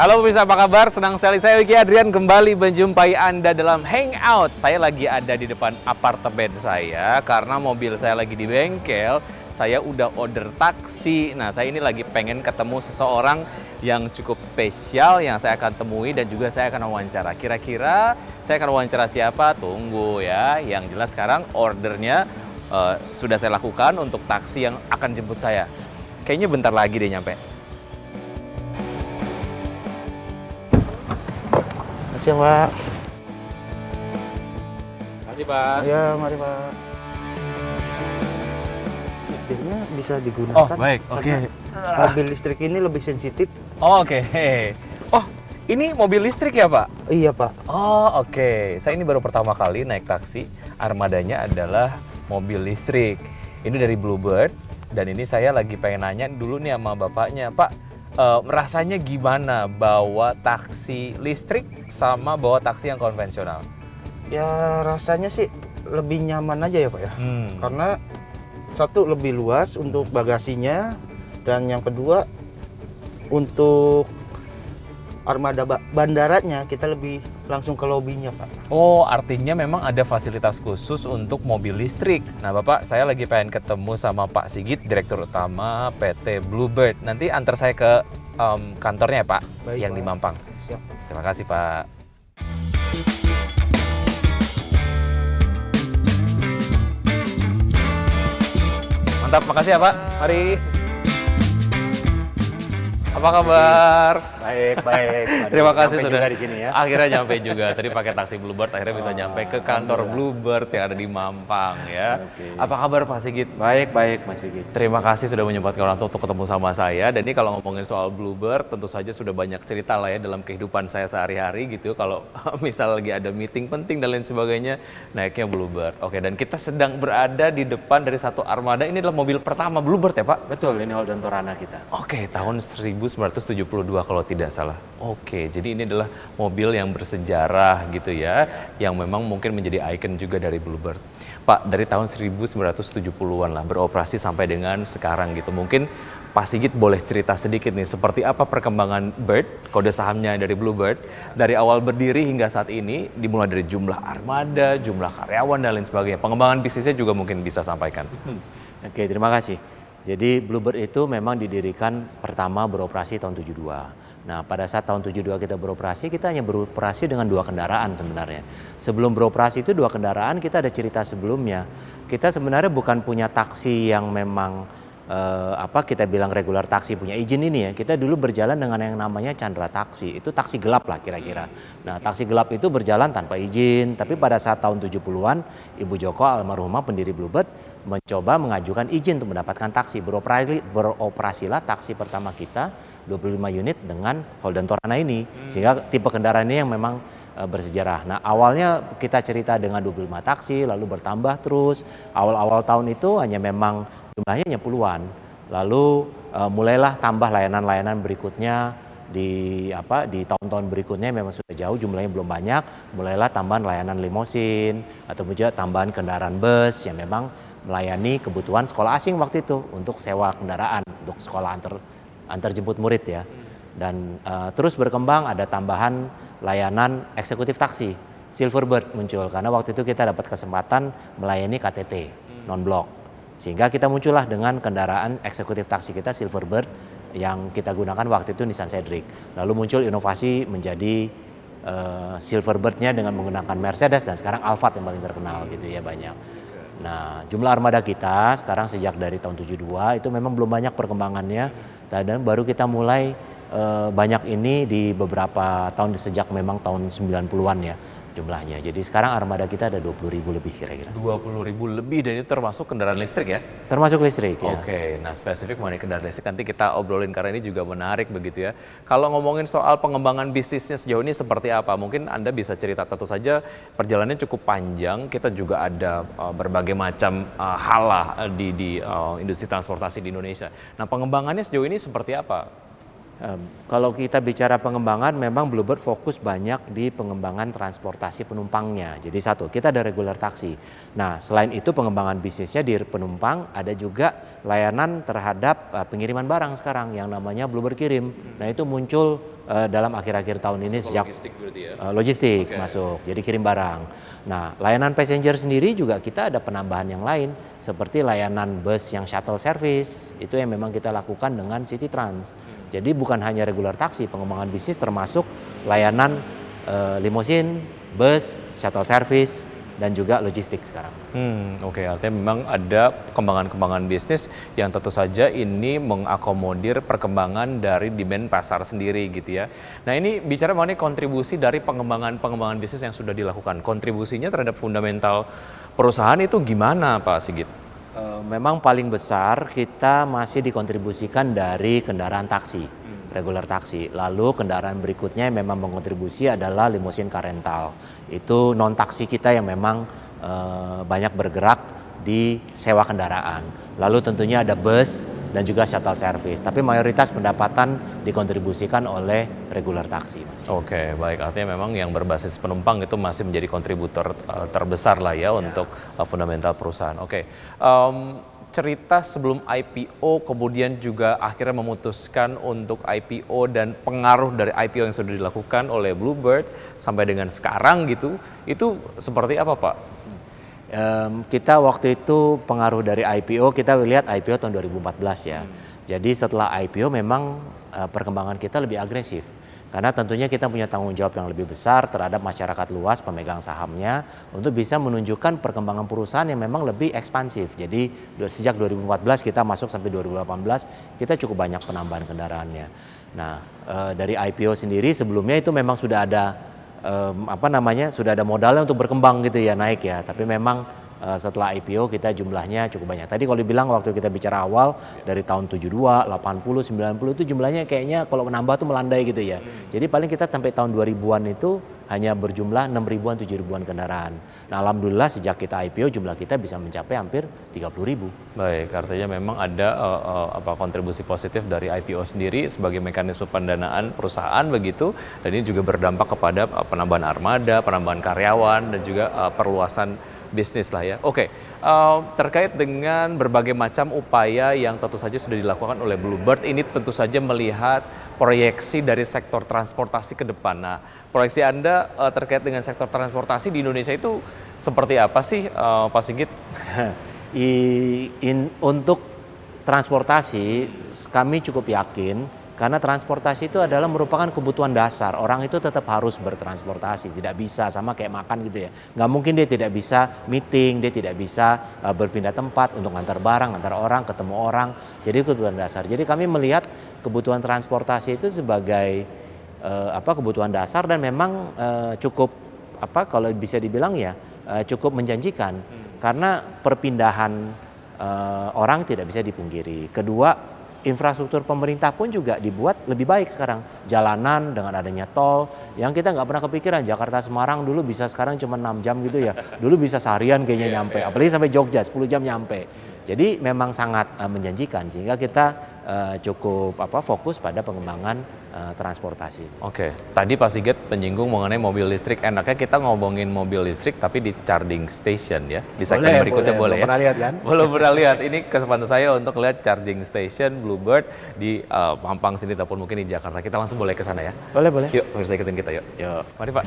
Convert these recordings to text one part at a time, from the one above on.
Halo pemirsa, apa kabar? Senang sekali saya Wiki Adrian kembali menjumpai Anda dalam Hangout. Saya lagi ada di depan apartemen saya karena mobil saya lagi di bengkel. Saya udah order taksi. Nah, saya ini lagi pengen ketemu seseorang yang cukup spesial yang saya akan temui dan juga saya akan wawancara. Kira-kira saya akan wawancara siapa? Tunggu ya. Yang jelas sekarang ordernya sudah saya lakukan untuk taksi yang akan jemput saya. Kayaknya bentar lagi deh nyampe. Makasih ya, Pak. Makasih, Pak. Ya, mari, Pak. Setirnya bisa digunakan. Oh, baik. Oke. Mobil listrik ini lebih sensitif. Oh, oke. Oh, ini mobil listrik ya, Pak? Iya, Pak. Oh, oke. Saya ini baru pertama kali naik taksi. Armadanya adalah mobil listrik. Ini dari Bluebird. Dan ini saya lagi pengen nanya dulu nih sama bapaknya. Pak, rasanya gimana bawa taksi listrik sama bawa taksi yang konvensional? Ya, rasanya sih lebih nyaman aja ya, Pak ya. Karena satu lebih luas untuk bagasinya, dan yang kedua untuk armada bandaranya kita lebih langsung ke lobinya, Pak. Oh, artinya memang ada fasilitas khusus untuk mobil listrik. Nah, Bapak, saya lagi pengen ketemu sama Pak Sigit, Direktur Utama PT Bluebird. Nanti antar saya ke kantornya ya, Pak, Baik, yang Pak. di Mampang. Siap. Terima kasih, Pak. Mantap, makasih ya, Pak. Mari. Apa kabar? Baik, baik. Terima kasih Sampai sudah juga di sini ya. Akhirnya nyampe juga. Tadi pakai taksi Bluebird, akhirnya bisa nyampe ke kantor Bluebird yang ada di Mampang ya. Oke. Apa kabar Pak Sigit? Baik, baik Mas Vicky. Terima kasih sudah menyempatkan waktu untuk ketemu sama saya. Dan ini kalau ngomongin soal Bluebird, tentu saja sudah banyak cerita lah ya dalam kehidupan saya sehari-hari gitu. Kalau misal lagi ada meeting penting dan lain sebagainya, naiknya Bluebird. Oke, dan kita sedang berada di depan dari satu armada. Ini adalah mobil pertama Bluebird ya Pak? Betul, ini Holden Torana kita. Oke, tahun 1972 kalau tidak salah. Oke, jadi ini adalah mobil yang bersejarah gitu ya, yang memang mungkin menjadi ikon juga dari Bluebird. Pak, dari tahun 1970-an lah beroperasi sampai dengan sekarang gitu. Mungkin Pak Sigit boleh cerita sedikit nih, seperti apa perkembangan Bird, kode sahamnya dari Bluebird, dari awal berdiri hingga saat ini, dimulai dari jumlah armada, jumlah karyawan dan lain sebagainya. Pengembangan bisnisnya juga mungkin bisa sampaikan. Oke, terima kasih. Jadi Bluebird itu memang didirikan pertama beroperasi tahun 72. Nah, pada saat tahun 72 kita beroperasi, kita hanya beroperasi dengan 2 kendaraan sebenarnya. Sebelum beroperasi itu 2 kendaraan, kita ada cerita sebelumnya. Kita sebenarnya bukan punya taksi yang memang kita bilang regular taksi punya izin ini ya. Kita dulu berjalan dengan yang namanya Chandra Taksi. Itu taksi gelap lah kira-kira. Nah, taksi gelap itu berjalan tanpa izin, tapi pada saat tahun 70-an Ibu Joko almarhumah pendiri Bluebird mencoba mengajukan izin untuk mendapatkan taksi. Beroperasilah taksi pertama kita 25 unit dengan Holden Torana ini. Sehingga tipe kendaraan ini yang memang bersejarah. Nah, awalnya kita cerita dengan 25 taksi, lalu bertambah terus. Awal-awal tahun itu hanya memang jumlahnya hanya puluhan. Lalu mulailah tambah layanan-layanan berikutnya di tahun-tahun berikutnya memang sudah jauh jumlahnya belum banyak. Mulailah tambahan layanan limosin atau juga tambahan kendaraan bus yang memang melayani kebutuhan sekolah asing waktu itu untuk sewa kendaraan untuk sekolah antar jemput murid ya. Dan terus berkembang, ada tambahan layanan eksekutif taksi. Silverbird muncul karena waktu itu kita dapat kesempatan melayani KTT non-blok. Sehingga kita muncullah dengan kendaraan eksekutif taksi kita Silverbird yang kita gunakan waktu itu Nissan Cedric. Lalu muncul inovasi menjadi Silverbird-nya dengan menggunakan Mercedes, dan sekarang Alphard yang paling terkenal gitu ya, banyak. Nah, jumlah armada kita sekarang sejak dari tahun 72 itu memang belum banyak perkembangannya, dan baru kita mulai banyak ini di beberapa tahun sejak memang tahun 90-an ya jumlahnya. Jadi sekarang armada kita ada 20.000 lebih kira-kira. 20.000 lebih, dan itu termasuk kendaraan listrik ya? Termasuk listrik ya. Oke, nah spesifik mengenai kendaraan listrik nanti kita obrolin karena ini juga menarik begitu ya. Kalau ngomongin soal pengembangan bisnisnya sejauh ini seperti apa? Mungkin Anda bisa cerita, tentu saja perjalanannya cukup panjang. Kita juga ada berbagai macam hal lah di industri transportasi di Indonesia. Nah, pengembangannya sejauh ini seperti apa? Kalau kita bicara pengembangan, memang Bluebird fokus banyak di pengembangan transportasi penumpangnya. Jadi satu, kita ada regular taksi. Nah, selain itu pengembangan bisnisnya di penumpang, ada juga layanan terhadap pengiriman barang sekarang yang namanya Bluebird Kirim. Nah, itu muncul dalam akhir-akhir tahun ini sejak logistik berarti ya? Logistik masuk, jadi kirim barang. Nah, layanan passenger sendiri juga kita ada penambahan yang lain, seperti layanan bus yang shuttle service, itu yang memang kita lakukan dengan City Trans. Jadi bukan hanya regular taksi, pengembangan bisnis termasuk layanan limosin, bus, shuttle service, dan juga logistik sekarang. Oke, artinya memang ada kembangan-kembangan bisnis yang tentu saja ini mengakomodir perkembangan dari demand pasar sendiri gitu ya. Nah ini bicara mengenai kontribusi dari pengembangan bisnis yang sudah dilakukan. Kontribusinya terhadap fundamental perusahaan itu gimana Pak Sigit? Memang paling besar kita masih dikontribusikan dari kendaraan taksi, regular taksi. Lalu kendaraan berikutnya yang memang mengontribusi adalah limosin car rental. Itu non taksi kita yang memang banyak bergerak di sewa kendaraan. Lalu tentunya ada bus dan juga shuttle service. Tapi mayoritas pendapatan dikontribusikan oleh regular taksi. Oke, baik. Artinya memang yang berbasis penumpang itu masih menjadi kontributor terbesar lah ya untuk fundamental perusahaan. Oke, cerita sebelum IPO kemudian juga akhirnya memutuskan untuk IPO dan pengaruh dari IPO yang sudah dilakukan oleh Bluebird sampai dengan sekarang gitu, itu seperti apa Pak? Kita waktu itu pengaruh dari IPO, kita lihat IPO tahun 2014 ya. Jadi setelah IPO memang perkembangan kita lebih agresif. Karena tentunya kita punya tanggung jawab yang lebih besar terhadap masyarakat luas pemegang sahamnya untuk bisa menunjukkan perkembangan perusahaan yang memang lebih ekspansif. Jadi sejak 2014 kita masuk sampai 2018 kita cukup banyak penambahan kendaraannya. Nah dari IPO sendiri sebelumnya itu memang sudah ada sudah ada modalnya untuk berkembang gitu ya, naik ya. Tapi memang setelah IPO kita jumlahnya cukup banyak. Tadi kalau dibilang waktu kita bicara awal dari tahun 72, 80, 90 itu jumlahnya kayaknya kalau menambah tuh melandai gitu ya. Jadi paling kita sampai tahun 2000-an itu hanya berjumlah 6.000-an, 7.000-an kendaraan. Nah alhamdulillah sejak kita IPO jumlah kita bisa mencapai hampir 30.000. Baik, artinya memang ada kontribusi positif dari IPO sendiri sebagai mekanisme pendanaan perusahaan begitu, dan ini juga berdampak kepada penambahan armada, penambahan karyawan, dan juga perluasan bisnis lah ya. Oke, terkait dengan berbagai macam upaya yang tentu saja sudah dilakukan oleh Bluebird, ini tentu saja melihat proyeksi dari sektor transportasi ke depan. Nah, proyeksi Anda terkait dengan sektor transportasi di Indonesia itu seperti apa sih, Pak Sigit? Untuk transportasi, kami cukup yakin karena transportasi itu adalah merupakan kebutuhan dasar. Orang itu tetap harus bertransportasi, tidak bisa sama kayak makan gitu ya. Nggak mungkin dia tidak bisa meeting, dia tidak bisa berpindah tempat untuk antar barang, antar orang, ketemu orang. Jadi kebutuhan dasar. Jadi kami melihat kebutuhan transportasi itu sebagai kebutuhan dasar dan memang cukup kalau bisa dibilang ya cukup menjanjikan karena perpindahan orang tidak bisa dipungkiri. Kedua, infrastruktur pemerintah pun juga dibuat lebih baik sekarang. Jalanan dengan adanya tol yang kita nggak pernah kepikiran. Jakarta Semarang dulu bisa, sekarang cuma 6 jam gitu ya. Dulu bisa seharian kayaknya nyampe. Apalagi sampai Jogja 10 jam nyampe. Jadi memang sangat menjanjikan sehingga kita cukup fokus pada pengembangan transportasi. Oke, tadi Pak Sigit menyinggung mengenai mobil listrik. Enaknya kita ngomongin mobil listrik tapi di charging station ya. Di segmen berikutnya boleh ya? Belum pernah lihat kan? Belum pernah lihat. Ini kesempatan saya untuk lihat charging station Bluebird di Mampang sini ataupun mungkin di Jakarta. Kita langsung boleh ke sana ya? Boleh, boleh. Yuk, pemirsa ikutin kita yuk. Yuk, mari Pak.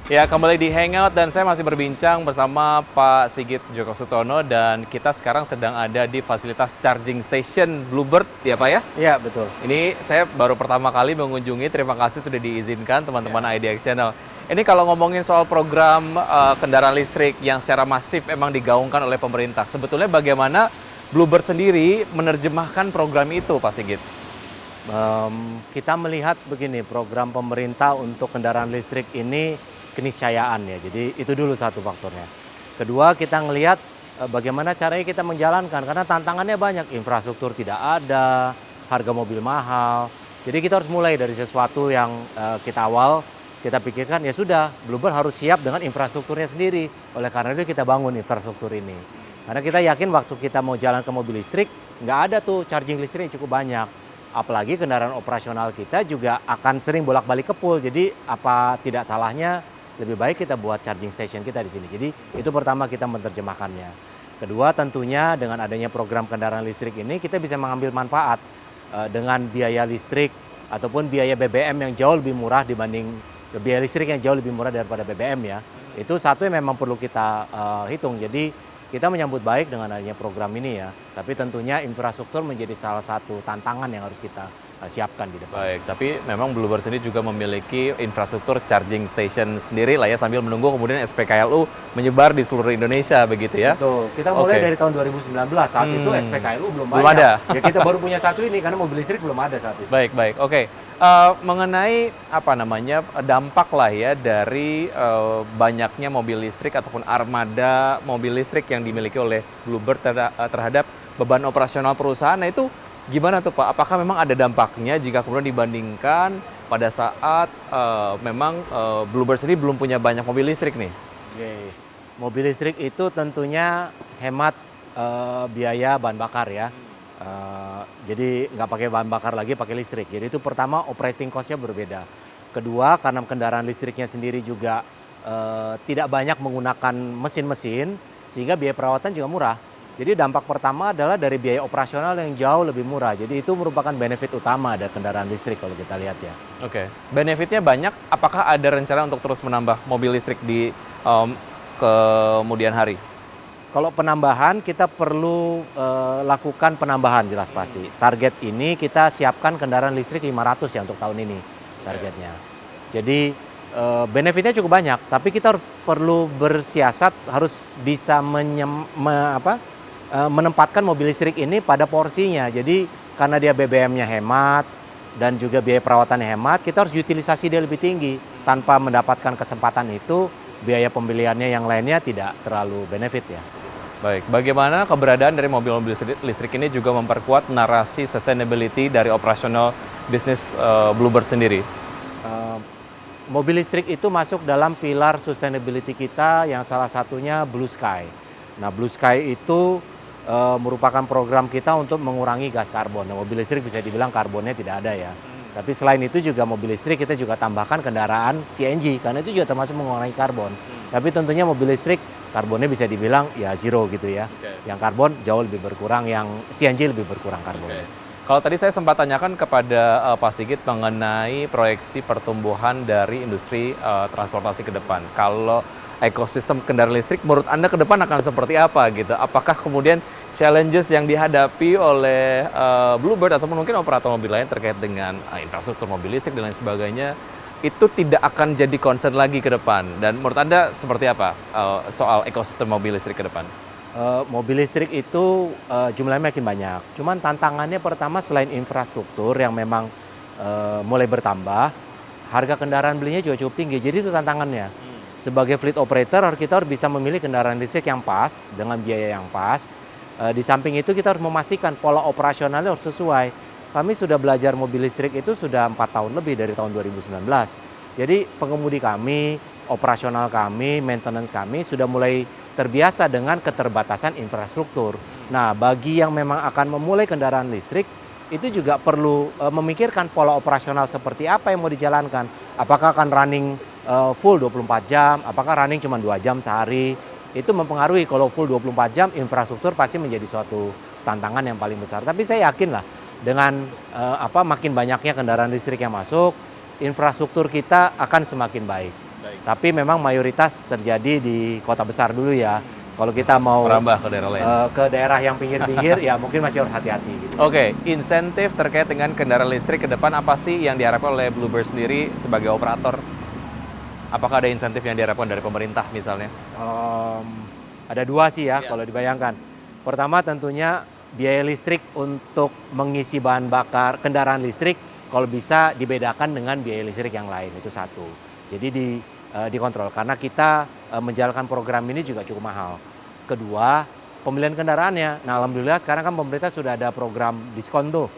Ya, kembali di Hangout dan saya masih berbincang bersama Pak Sigit Djoko Sutono dan kita sekarang sedang ada di fasilitas charging station Bluebird ya Pak ya? Iya, betul. Ini saya baru pertama kali mengunjungi, terima kasih sudah diizinkan teman-teman IDX Channel. Ini kalau ngomongin soal program kendaraan listrik yang secara masif emang digaungkan oleh pemerintah, sebetulnya bagaimana Bluebird sendiri menerjemahkan program itu Pak Sigit? Kita melihat begini, program pemerintah untuk kendaraan listrik ini keniscayaan ya. Jadi itu dulu satu faktornya. Kedua, kita ngelihat bagaimana caranya kita menjalankan, karena tantangannya banyak, infrastruktur tidak ada, harga mobil mahal. Jadi kita harus mulai dari sesuatu yang kita pikirkan, ya sudah, Bluebird harus siap dengan infrastrukturnya sendiri. Oleh karena itu kita bangun infrastruktur ini. Karena kita yakin waktu kita mau jalan ke mobil listrik, nggak ada tuh charging listrik yang cukup banyak. Apalagi kendaraan operasional kita juga akan sering bolak-balik ke pool. Jadi apa tidak salahnya lebih baik kita buat charging station kita di sini. Jadi itu pertama kita menerjemahkannya. Kedua tentunya dengan adanya program kendaraan listrik ini kita bisa mengambil manfaat dengan biaya listrik ataupun biaya BBM yang jauh lebih murah dibanding biaya listrik yang jauh lebih murah daripada BBM ya. Itu satu yang memang perlu kita hitung. Jadi kita menyambut baik dengan adanya program ini ya, tapi tentunya infrastruktur menjadi salah satu tantangan yang harus kita siapkan di depan. Baik, tapi memang Bluebird sendiri juga memiliki infrastruktur charging station sendiri lah ya, sambil menunggu kemudian SPKLU menyebar di seluruh Indonesia begitu ya. Betul, kita mulai dari tahun 2019, saat itu SPKLU belum banyak. Ada. Ya kita baru punya satu ini karena mobil listrik belum ada saat itu. Baik, baik, oke. Mengenai dampak lah ya dari banyaknya mobil listrik ataupun armada mobil listrik yang dimiliki oleh Bluebird terhadap beban operasional perusahaan, nah itu gimana tuh Pak? Apakah memang ada dampaknya jika kemudian dibandingkan pada saat Bluebird sendiri belum punya banyak mobil listrik nih? Oke. Mobil listrik itu tentunya hemat biaya bahan bakar ya. Jadi nggak pakai bahan bakar lagi, pakai listrik. Jadi itu pertama operating cost-nya berbeda. Kedua, karena kendaraan listriknya sendiri juga tidak banyak menggunakan mesin-mesin, sehingga biaya perawatan juga murah. Jadi dampak pertama adalah dari biaya operasional yang jauh lebih murah. Jadi itu merupakan benefit utama dari kendaraan listrik kalau kita lihat ya. Oke, benefitnya banyak. Apakah ada rencana untuk terus menambah mobil listrik di kemudian hari? Kalau penambahan kita perlu lakukan penambahan jelas pasti. Target ini kita siapkan kendaraan listrik 500 ya untuk tahun ini targetnya. Jadi benefitnya cukup banyak, tapi kita perlu bersiasat, harus bisa menempatkan mobil listrik ini pada porsinya. Jadi karena dia BBM-nya hemat dan juga biaya perawatannya hemat, kita harus utilisasi dia lebih tinggi. Tanpa mendapatkan kesempatan itu, biaya pembeliannya yang lainnya tidak terlalu benefit ya. Baik, bagaimana keberadaan dari mobil-mobil listrik ini juga memperkuat narasi sustainability dari operasional bisnis Bluebird sendiri? Mobil listrik itu masuk dalam pilar sustainability kita yang salah satunya Blue Sky. Nah, Blue Sky itu merupakan program kita untuk mengurangi gas karbon. Nah, mobil listrik bisa dibilang karbonnya tidak ada ya. Tapi selain itu juga mobil listrik kita juga tambahkan kendaraan CNG karena itu juga termasuk mengurangi karbon. Tapi tentunya mobil listrik karbonnya bisa dibilang ya zero gitu ya. Yang karbon jauh lebih berkurang, yang CNG lebih berkurang karbonnya. Kalau tadi saya sempat tanyakan kepada Pak Sigit mengenai proyeksi pertumbuhan dari industri transportasi ke depan. Kalau ekosistem kendaraan listrik menurut Anda ke depan akan seperti apa gitu? Apakah kemudian challenges yang dihadapi oleh Bluebird ataupun mungkin operator mobil lain terkait dengan infrastruktur mobil listrik dan lain sebagainya itu tidak akan jadi concern lagi ke depan? Dan menurut Anda seperti apa soal ekosistem mobil listrik ke depan? Mobil listrik itu jumlahnya makin banyak. Cuman tantangannya pertama selain infrastruktur yang memang mulai bertambah, harga kendaraan belinya juga cukup tinggi. Jadi itu tantangannya. Sebagai fleet operator kita harus bisa memilih kendaraan listrik yang pas dengan biaya yang pas. Di samping itu kita harus memastikan pola operasionalnya harus sesuai. Kami sudah belajar mobil listrik itu sudah 4 tahun lebih dari tahun 2019. Jadi pengemudi kami, operasional kami, maintenance kami sudah mulai terbiasa dengan keterbatasan infrastruktur. Nah, bagi yang memang akan memulai kendaraan listrik, itu juga perlu memikirkan pola operasional seperti apa yang mau dijalankan. Apakah akan running full 24 jam, apakah running cuma 2 jam sehari. Itu mempengaruhi. Kalau full 24 jam, infrastruktur pasti menjadi suatu tantangan yang paling besar. Tapi saya yakin lah, dengan makin banyaknya kendaraan listrik yang masuk, infrastruktur kita akan semakin baik. Tapi memang mayoritas terjadi di kota besar dulu ya. Kalau kita mau merambah ke daerah lain, ke daerah yang pinggir-pinggir, ya mungkin masih harus hati-hati. Gitu. Oke, insentif terkait dengan kendaraan listrik ke depan apa sih yang diharapkan oleh Bluebird sendiri sebagai operator? Apakah ada insentif yang diharapkan dari pemerintah misalnya? Ada dua sih ya kalau dibayangkan. Pertama tentunya biaya listrik untuk mengisi bahan bakar kendaraan listrik kalau bisa dibedakan dengan biaya listrik yang lain, itu satu. Jadi dikontrol karena kita menjalankan program ini juga cukup mahal. Kedua, pembelian kendaraannya. Nah, alhamdulillah sekarang kan pemerintah sudah ada program diskon tuh,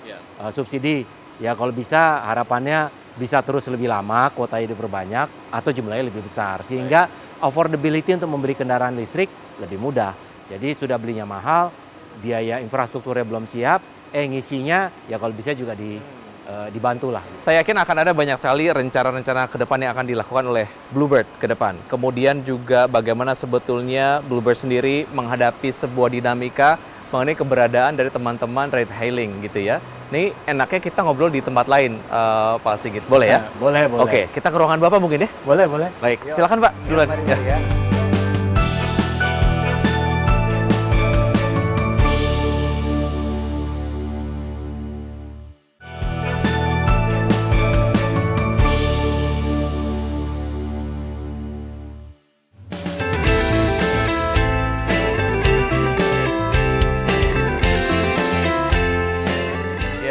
subsidi. Ya kalau bisa harapannya bisa terus lebih lama, kuotanya diperbanyak atau jumlahnya lebih besar. Sehingga affordability untuk membeli kendaraan listrik lebih mudah. Jadi sudah belinya mahal, biaya infrastrukturnya belum siap, ngisinya ya kalau bisa juga dibantu lah. Saya yakin akan ada banyak sekali rencana-rencana ke depan yang akan dilakukan oleh Bluebird ke depan. Kemudian juga bagaimana sebetulnya Bluebird sendiri menghadapi sebuah dinamika mengenai keberadaan dari teman-teman ride hailing gitu ya. Ini enaknya kita ngobrol di tempat lain, Pak Sigit. Boleh ya? Boleh. Oke, kita ke ruangan Bapak mungkin ya? Boleh. Baik, silakan Pak, duluan. Ya.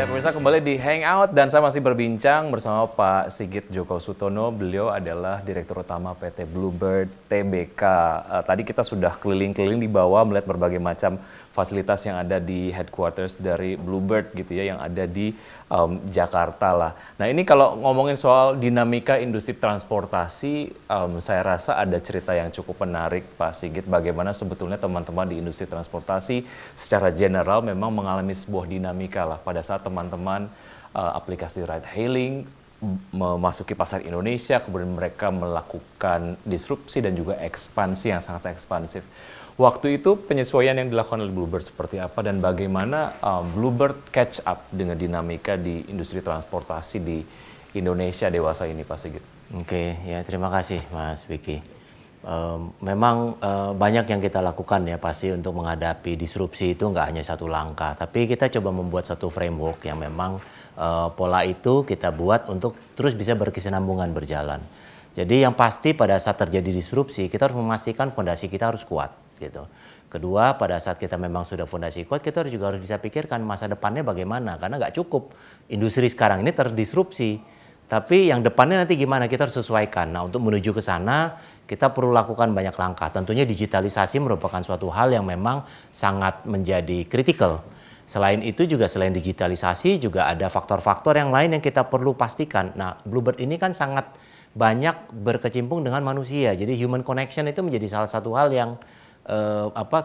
Pemirsa, kembali di Hangout dan saya masih berbincang bersama Pak Sigit Djoko Sutono. Beliau adalah Direktur Utama PT Bluebird Tbk. Tadi kita sudah keliling-keliling di bawah melihat berbagai macam fasilitas yang ada di headquarters dari Bluebird gitu ya, yang ada di Jakarta lah. Nah ini kalau ngomongin soal dinamika industri transportasi, saya rasa ada cerita yang cukup menarik Pak Sigit. Bagaimana sebetulnya teman-teman di industri transportasi secara general memang mengalami sebuah dinamika lah pada saat teman-teman aplikasi ride hailing memasuki pasar Indonesia, kemudian mereka melakukan disrupsi dan juga ekspansi yang sangat ekspansif. Waktu itu penyesuaian yang dilakukan oleh Bluebird seperti apa dan bagaimana Bluebird catch up dengan dinamika di industri transportasi di Indonesia dewasa ini, Pak Sigit? Oke, ya terima kasih Mas Vicky. Memang banyak yang kita lakukan ya pasti untuk menghadapi disrupsi itu nggak hanya satu langkah, tapi kita coba membuat satu framework yang memang pola itu kita buat untuk terus bisa berkesinambungan berjalan. Jadi yang pasti pada saat terjadi disrupsi kita harus memastikan fondasi kita harus kuat gitu. Kedua, pada saat kita memang sudah fondasi kuat, kita juga harus bisa pikirkan masa depannya bagaimana, karena nggak cukup industri sekarang ini terdisrupsi. Tapi yang depannya nanti gimana, kita harus sesuaikan. Nah untuk menuju ke sana, kita perlu lakukan banyak langkah. Tentunya digitalisasi merupakan suatu hal yang memang sangat menjadi kritikal. Selain itu juga selain digitalisasi juga ada faktor-faktor yang lain yang kita perlu pastikan. Nah Bluebird ini kan sangat banyak berkecimpung dengan manusia. Jadi human connection itu menjadi salah satu hal yang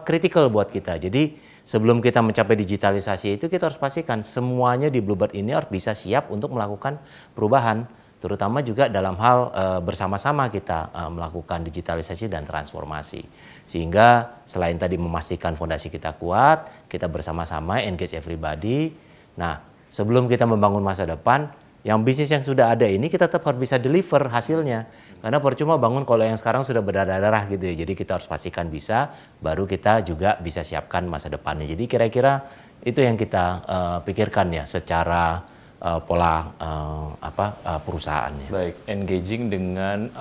kritikal buat kita. Jadi sebelum kita mencapai digitalisasi itu kita harus pastikan semuanya di Bluebird ini harus bisa siap untuk melakukan perubahan, terutama juga dalam hal bersama-sama kita melakukan digitalisasi dan transformasi. Sehingga selain tadi memastikan fondasi kita kuat, kita bersama-sama engage everybody. Nah, sebelum kita membangun masa depan, yang bisnis yang sudah ada ini kita tetap harus bisa deliver hasilnya. Karena percuma bangun kalau yang sekarang sudah berdarah-darah gitu ya. Jadi kita harus pastikan bisa, baru kita juga bisa siapkan masa depannya. Jadi kira-kira itu yang kita pikirkan ya secara pola perusahaannya. Baik, engaging dengan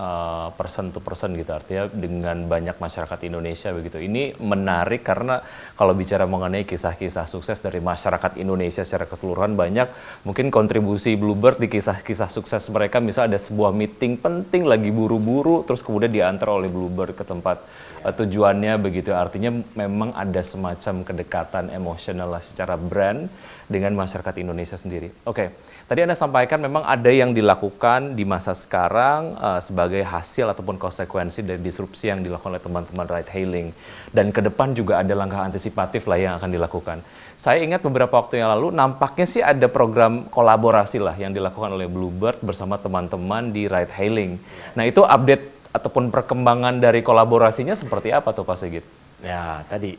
person to person gitu, artinya dengan banyak masyarakat Indonesia begitu. Ini menarik karena kalau bicara mengenai kisah-kisah sukses dari masyarakat Indonesia secara keseluruhan, banyak mungkin kontribusi Bluebird di kisah-kisah sukses mereka. Misal ada sebuah meeting penting lagi buru-buru, terus kemudian diantar oleh Bluebird ke tempat tujuannya begitu. Artinya memang ada semacam kedekatan emosional lah secara brand dengan masyarakat Indonesia sendiri. Oke, tadi Anda sampaikan memang ada yang dilakukan di masa sekarang sebagai hasil ataupun konsekuensi dari disrupsi yang dilakukan oleh teman-teman ride hailing. Dan ke depan juga ada langkah antisipatif lah yang akan dilakukan. Saya ingat beberapa waktu yang lalu nampaknya sih ada program kolaborasi lah yang dilakukan oleh Bluebird bersama teman-teman di ride hailing. Nah itu update ataupun perkembangan dari kolaborasinya seperti apa tuh Pak Sigit? Ya tadi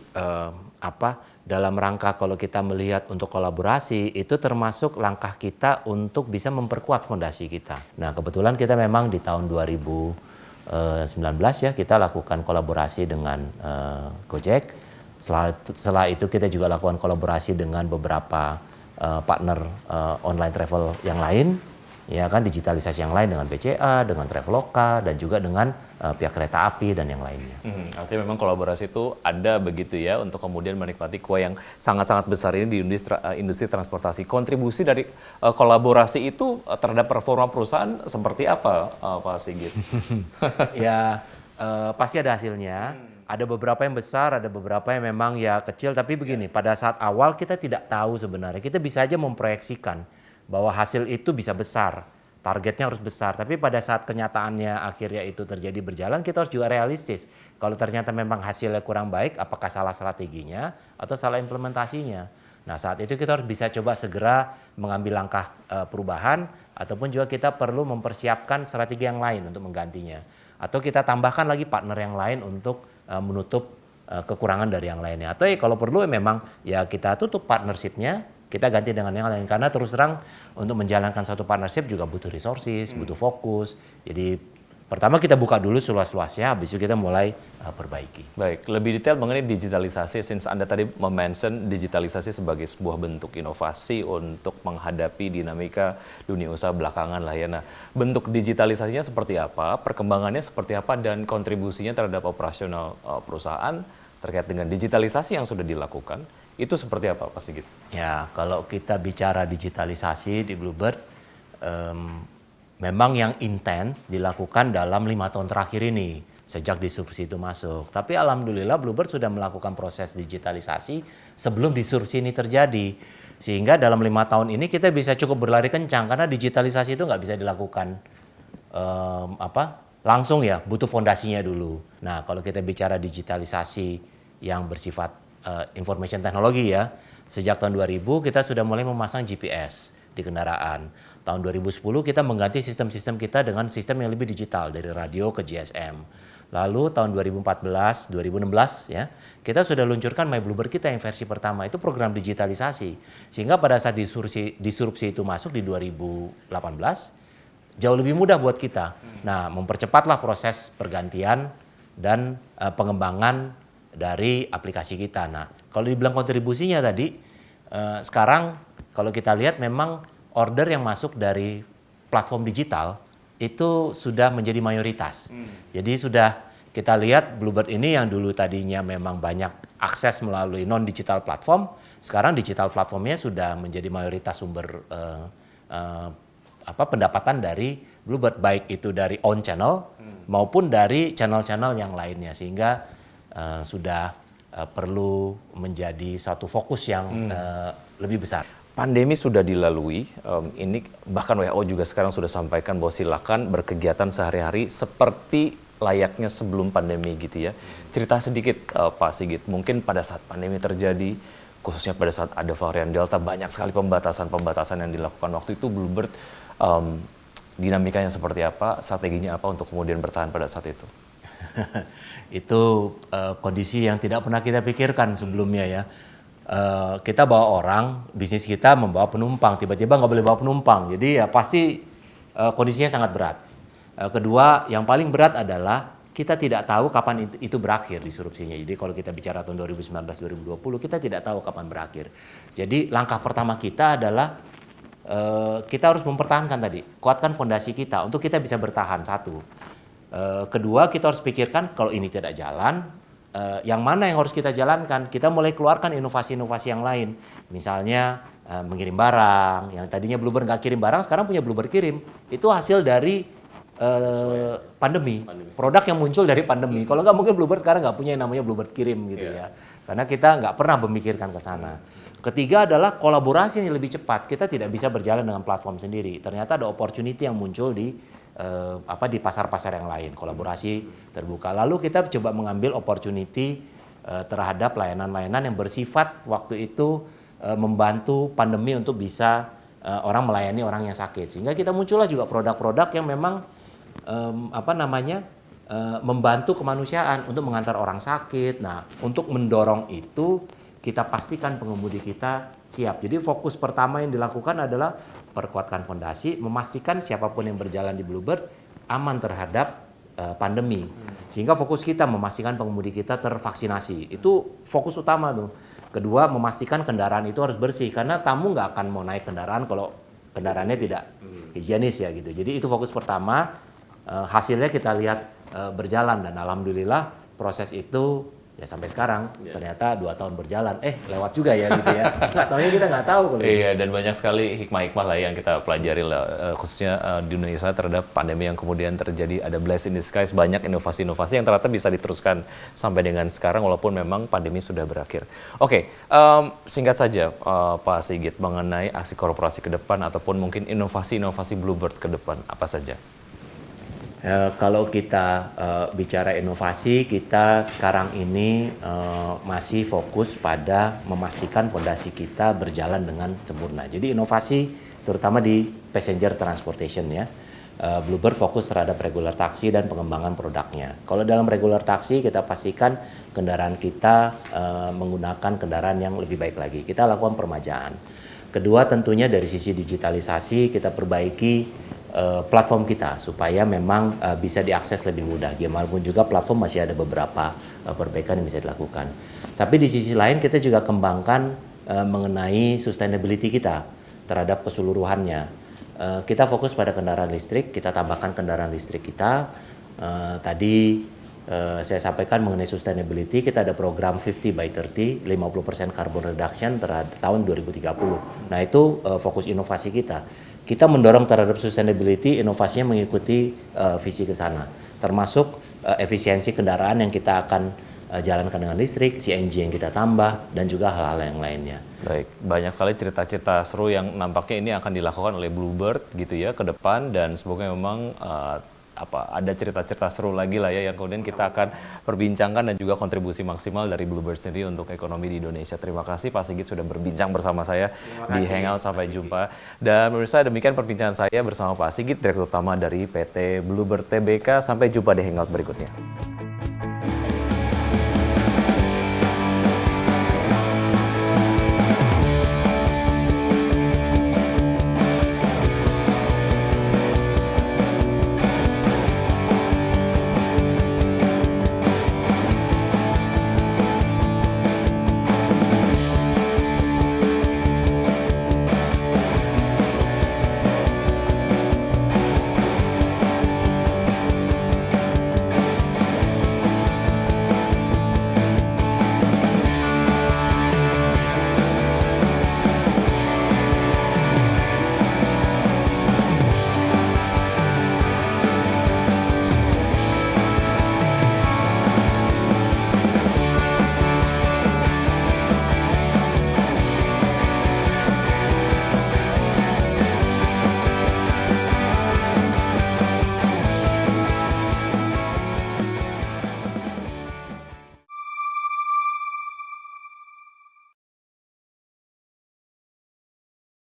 dalam rangka kalau kita melihat untuk kolaborasi itu termasuk langkah kita untuk bisa memperkuat fondasi kita. Nah kebetulan kita memang di tahun 2019 ya kita lakukan kolaborasi dengan Gojek. Setelah itu kita juga lakukan kolaborasi dengan beberapa partner online travel yang lain. Ya kan digitalisasi yang lain dengan BCA, dengan Traveloka dan juga dengan pihak kereta api dan yang lainnya. Artinya memang kolaborasi itu ada begitu ya untuk kemudian menikmati kue yang sangat-sangat besar ini di industri transportasi. Kontribusi dari kolaborasi itu terhadap performa perusahaan seperti apa Pak Sigit? Ya pasti ada hasilnya. Ada beberapa yang besar, ada beberapa yang memang ya kecil, tapi begini, pada saat awal kita tidak tahu sebenarnya. Kita bisa aja memproyeksikan bahwa hasil itu bisa besar, targetnya harus besar. Tapi pada saat kenyataannya akhirnya itu terjadi berjalan, kita harus juga realistis. Kalau ternyata memang hasilnya kurang baik, apakah salah strateginya atau salah implementasinya. Nah, saat itu kita harus bisa coba segera mengambil langkah perubahan, ataupun juga kita perlu mempersiapkan strategi yang lain untuk menggantinya. Atau kita tambahkan lagi partner yang lain untuk menutup kekurangan dari yang lainnya. Atau kalau perlu memang ya kita tutup partnership-nya, kita ganti dengan yang lain. Karena terus terang untuk menjalankan satu partnership juga butuh resources, butuh fokus. Jadi pertama kita buka dulu seluas-luasnya, habis itu kita mulai perbaiki. Baik, lebih detail mengenai digitalisasi, since Anda tadi mention digitalisasi sebagai sebuah bentuk inovasi untuk menghadapi dinamika dunia usaha belakangan lah ya. Nah, bentuk digitalisasinya seperti apa, perkembangannya seperti apa, dan kontribusinya terhadap operasional perusahaan terkait dengan digitalisasi yang sudah dilakukan, itu seperti apa Pak Sigit? Ya, kalau kita bicara digitalisasi di Bluebird, memang yang intens dilakukan dalam 5 tahun terakhir ini, sejak disrupsi itu masuk. Tapi alhamdulillah Bluebird sudah melakukan proses digitalisasi sebelum disrupsi ini terjadi. Sehingga dalam 5 tahun ini kita bisa cukup berlari kencang, karena digitalisasi itu nggak bisa dilakukan langsung ya, butuh fondasinya dulu. Nah, kalau kita bicara digitalisasi yang bersifat information technology ya, sejak tahun 2000 kita sudah mulai memasang GPS di kendaraan. Tahun 2010 kita mengganti sistem-sistem kita dengan sistem yang lebih digital, dari radio ke GSM. Lalu tahun 2014, 2016 ya, kita sudah luncurkan My Bluebird kita yang versi pertama, itu program digitalisasi. Sehingga pada saat disrupsi itu masuk di 2018, jauh lebih mudah buat kita. Nah, mempercepatlah proses pergantian dan pengembangan dari aplikasi kita. Nah, kalau dibilang kontribusinya tadi, sekarang kalau kita lihat memang order yang masuk dari platform digital itu sudah menjadi mayoritas. Jadi sudah kita lihat Bluebird ini yang dulu tadinya memang banyak akses melalui non-digital platform, sekarang digital platformnya sudah menjadi mayoritas sumber pendapatan dari Bluebird, baik itu dari own channel maupun dari channel-channel yang lainnya, sehingga sudah perlu menjadi satu fokus yang lebih besar. Pandemi sudah dilalui, ini bahkan WHO juga sekarang sudah sampaikan bahwa silakan berkegiatan sehari-hari seperti layaknya sebelum pandemi gitu ya. Cerita sedikit Pak Sigit, mungkin pada saat pandemi terjadi, khususnya pada saat ada varian Delta, banyak sekali pembatasan yang dilakukan waktu itu. Bluebird dinamikanya seperti apa, strateginya apa untuk kemudian bertahan pada saat itu? Itu kondisi yang tidak pernah kita pikirkan sebelumnya ya. Kita bawa orang, bisnis kita membawa penumpang, tiba-tiba nggak boleh bawa penumpang. Jadi ya pasti kondisinya sangat berat. Kedua, yang paling berat adalah kita tidak tahu kapan itu berakhir disrupsinya. Jadi kalau kita bicara tahun 2019-2020, kita tidak tahu kapan berakhir. Jadi langkah pertama kita adalah kita harus mempertahankan tadi, kuatkan fondasi kita untuk kita bisa bertahan, satu. Kedua, kita harus pikirkan kalau ini tidak jalan, yang mana yang harus kita jalankan. Kita mulai keluarkan inovasi-inovasi yang lain. Misalnya mengirim barang, yang tadinya Bluebird nggak kirim barang, sekarang punya Bluebird kirim. Itu hasil dari pandemi. Produk yang muncul dari pandemi. Kalau nggak, mungkin Bluebird sekarang nggak punya yang namanya Bluebird kirim gitu ya. Karena kita nggak pernah memikirkan ke sana. Ketiga adalah kolaborasi yang lebih cepat. Kita tidak bisa berjalan dengan platform sendiri. Ternyata ada opportunity yang muncul di pasar-pasar yang lain, kolaborasi terbuka. Lalu kita coba mengambil opportunity terhadap layanan-layanan yang bersifat waktu itu membantu pandemi untuk bisa orang melayani orang yang sakit. Sehingga kita muncullah juga produk-produk yang memang membantu kemanusiaan untuk mengantar orang sakit. Nah, untuk mendorong itu kita pastikan pengemudi kita siap. Jadi fokus pertama yang dilakukan adalah perkuatkan fondasi, memastikan siapapun yang berjalan di Bluebird aman terhadap pandemi. Sehingga fokus kita memastikan pengemudi kita tervaksinasi. Itu fokus utama tuh. Kedua, memastikan kendaraan itu harus bersih, karena tamu nggak akan mau naik kendaraan kalau kendaraannya tidak higienis ya gitu. Jadi itu fokus pertama. Hasilnya kita lihat berjalan, dan alhamdulillah proses itu Ya sampai sekarang ternyata 2 tahun berjalan, lewat juga ya gitu ya. Nggak taunya kita nggak tahu. Iya, dan banyak sekali hikmah-hikmah lah yang kita pelajari lah, khususnya di Indonesia terhadap pandemi yang kemudian terjadi. Ada blessing in disguise, banyak inovasi-inovasi yang ternyata bisa diteruskan sampai dengan sekarang walaupun memang pandemi sudah berakhir. Oke, singkat saja Pak Sigit mengenai aksi korporasi ke depan ataupun mungkin inovasi-inovasi Bluebird ke depan, apa saja? Kalau kita bicara inovasi, kita sekarang ini masih fokus pada memastikan fondasi kita berjalan dengan sempurna. Jadi inovasi terutama di passenger transportation ya. Bluebird fokus terhadap regular taksi dan pengembangan produknya. Kalau dalam regular taksi kita pastikan kendaraan kita menggunakan kendaraan yang lebih baik lagi. Kita lakukan permajaan. Kedua tentunya dari sisi digitalisasi kita perbaiki platform kita supaya memang bisa diakses lebih mudah. Walaupun juga platform masih ada beberapa perbaikan yang bisa dilakukan. Tapi di sisi lain kita juga kembangkan mengenai sustainability kita terhadap keseluruhannya. Kita fokus pada kendaraan listrik, kita tambahkan kendaraan listrik kita. Tadi saya sampaikan mengenai sustainability, kita ada program 50 by 30, 50% carbon reduction terhadap tahun 2030. Nah itu fokus inovasi kita. Kita mendorong terhadap sustainability, inovasinya mengikuti visi ke sana, termasuk efisiensi kendaraan yang kita akan jalankan dengan listrik, CNG yang kita tambah, dan juga hal-hal yang lainnya. Baik, banyak sekali cerita-cerita seru yang nampaknya ini akan dilakukan oleh Bluebird gitu ya ke depan, dan semoga memang ada cerita-cerita seru lagi lah ya yang kemudian kita akan perbincangkan dan juga kontribusi maksimal dari Bluebird sendiri untuk ekonomi di Indonesia. Terima kasih Pak Sigit sudah berbincang bersama saya di Hangout. Sampai jumpa. Dan pemirsa, demikian perbincangan saya bersama Pak Sigit, Direktur Utama dari PT Bluebird Tbk. Sampai jumpa di Hangout berikutnya.